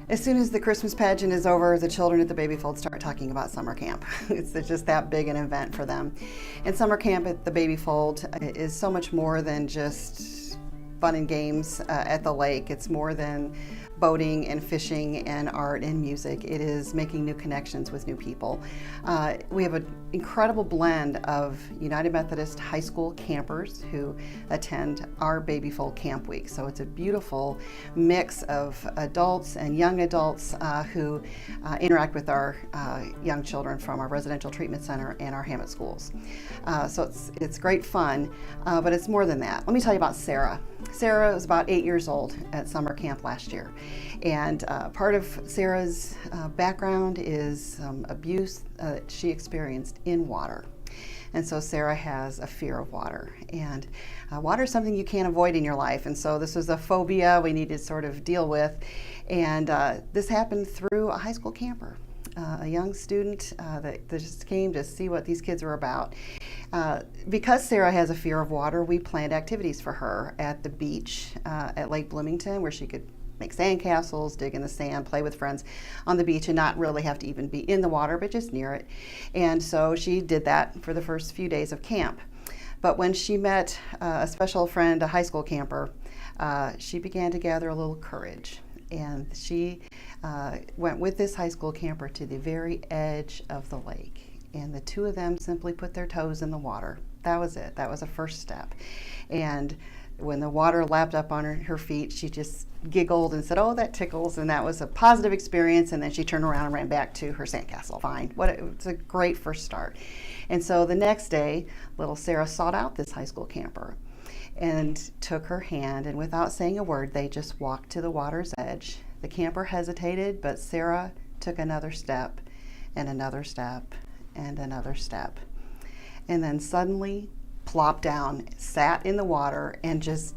As soon as the Christmas pageant is over, the children at the Baby Fold start talking about summer camp. It's just that big an event for them. And summer camp at the Baby Fold is so much more than just fun and games at the lake. It's more than boating and fishing and art and music. It is making new connections with new people. We have an incredible blend of United Methodist High School campers who attend our Baby Fold Camp Week. So it's a beautiful mix of adults and young adults who interact with our young children from our residential treatment center and our Hammett schools. So it's great fun, but it's more than that. Let me tell you about Sara. Sara was about 8 years old at summer camp last year. And part of Sara's background is abuse she experienced in water. And so Sara has a fear of water. And water is something you can't avoid in your life. And so this was a phobia we needed to sort of deal with. And this happened through a high school camper. A young student that just came to see what these kids were about. Because Sara has a fear of water, we planned activities for her at the beach at Lake Bloomington, where she could make sandcastles, dig in the sand, play with friends on the beach, and not really have to even be in the water, but just near it. And so she did that for the first few days of camp. But when she met a special friend, a high school camper, she began to gather a little courage. And she went with this high school camper to the very edge of the lake. And the two of them simply put their toes in the water. That was it. That was a first step. And when the water lapped up on her feet, she just giggled and said, "Oh, that tickles." And that was a positive experience. And then she turned around and ran back to her sandcastle. Fine. It's a great first start. And so the next day, little Sara sought out this high school camper and took her hand, and without saying a word, they just walked to the water's edge. The camper hesitated, but Sara took another step and another step and another step. And then suddenly plopped down, sat in the water, and just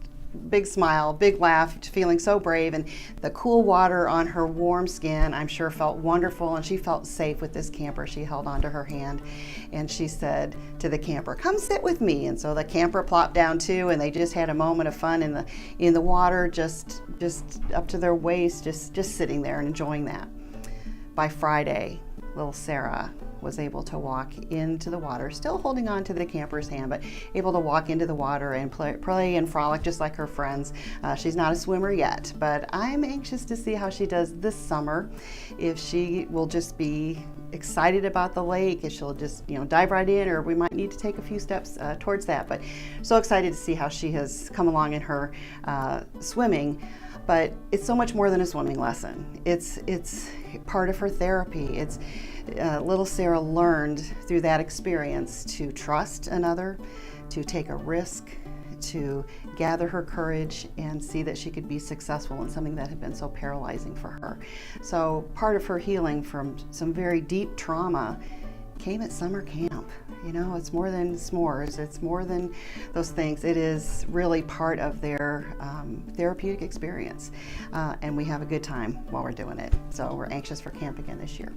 big smile, big laugh, feeling so brave. And the cool water on her warm skin, I'm sure, felt wonderful, and she felt safe with this camper. She held onto her hand and she said to the camper, "Come sit with me." And so the camper plopped down too, and they just had a moment of fun in the water, just up to their waist, just sitting there and enjoying that. By Friday, little Sara was able to walk into the water, still holding on to the camper's hand, but able to walk into the water and play and frolic just like her friends. She's not a swimmer yet, but I'm anxious to see how she does this summer. If she will just be excited about the lake, if she'll just dive right in, or we might need to take a few steps towards that. But so excited to see how she has come along in her swimming. But it's so much more than a swimming lesson. It's part of her therapy. Little Sara learned through that experience to trust another, to take a risk, to gather her courage and see that she could be successful in something that had been so paralyzing for her. So part of her healing from some very deep trauma came at summer camp. It's more than s'mores. It's more than those things. It is really part of their therapeutic experience. And we have a good time while we're doing it. So we're anxious for camp again this year.